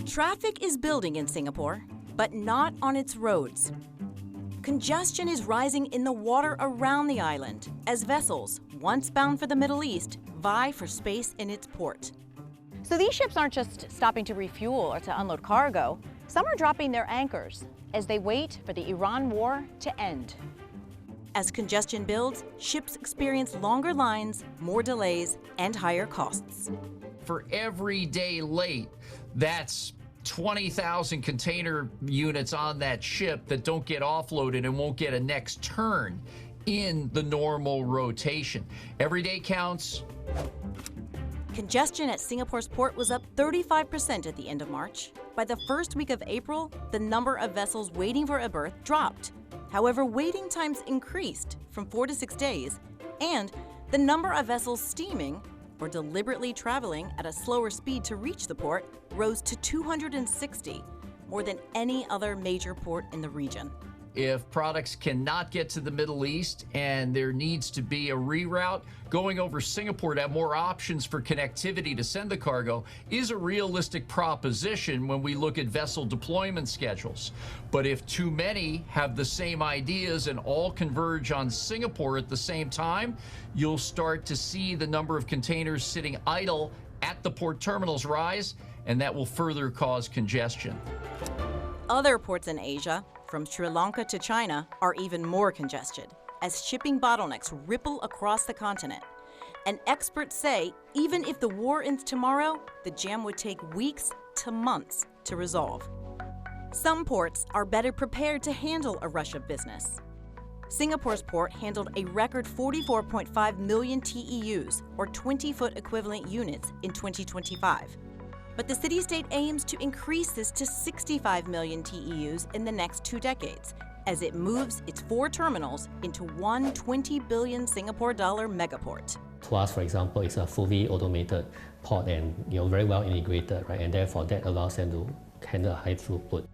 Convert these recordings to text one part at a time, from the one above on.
Traffic is building in Singapore, but not on its roads. Congestion is rising in the water around the island as vessels, once bound for the Middle East, vie for space in its port. So these ships aren't just stopping to refuel or to unload cargo. Some are dropping their anchors as they wait for the Iran war to end. As congestion builds, ships experience longer lines, more delays, and higher costs. For every day late, that's 20,000 container units on that ship that don't get offloaded and won't get a next turn in the normal rotation. Every day counts. Congestion at Singapore's port was up 35% at the end of March. By the first week of April, the number of vessels waiting for a berth dropped. However, waiting times increased from 4 to 6 days, and the number of vessels steaming or deliberately traveling at a slower speed to reach the port rose to 260, more than any other major port in the region. If products cannot get to the Middle East and there needs to be a reroute, going over Singapore to have more options for connectivity to send the cargo is a realistic proposition when we look at vessel deployment schedules. But if too many have the same ideas and all converge on Singapore at the same time, you'll start to see the number of containers sitting idle at the port terminals rise, and that will further cause congestion. Other ports in Asia, from Sri Lanka to China, are even more congested as shipping bottlenecks ripple across the continent. And experts say even if the war ends tomorrow, the jam would take weeks to months to resolve. Some ports are better prepared to handle a rush of business. Singapore's port handled a record 44.5 million TEUs, or 20-foot equivalent units, in 2025. But the city-state aims to increase this to 65 million TEUs in the next 2 decades, as it moves its 4 terminals into one 20 billion Singapore dollar megaport. Tuas, for example, is a fully automated port and very well integrated, right? And therefore that allows them to handle a high throughput.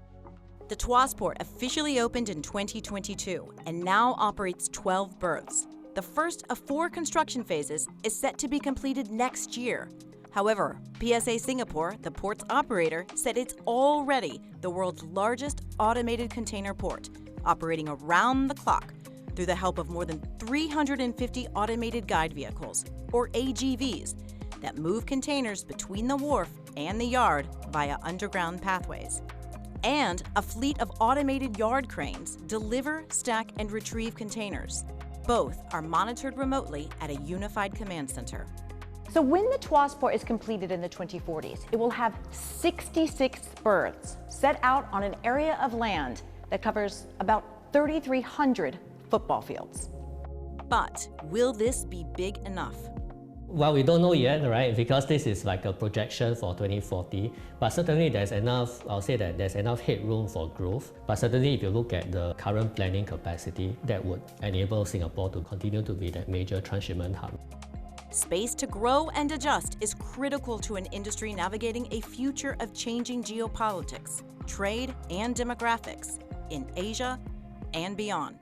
The Tuas port officially opened in 2022 and now operates 12 berths. The first of 4 construction phases is set to be completed next year. However, PSA Singapore, the port's operator, said it's already the world's largest automated container port, operating around the clock through the help of more than 350 automated guide vehicles, or AGVs, that move containers between the wharf and the yard via underground pathways. And a fleet of automated yard cranes deliver, stack, and retrieve containers. Both are monitored remotely at a unified command center. So when the Tuas port is completed in the 2040s, it will have 66 berths set out on an area of land that covers about 3,300 football fields. But will this be big enough? Well, we don't know yet, right? Because this is like a projection for 2040. But certainly there's enough, I'll say that there's enough headroom for growth. But certainly if you look at the current planning capacity, that would enable Singapore to continue to be that major transshipment hub. Space to grow and adjust is critical to an industry navigating a future of changing geopolitics, trade, and demographics in Asia and beyond.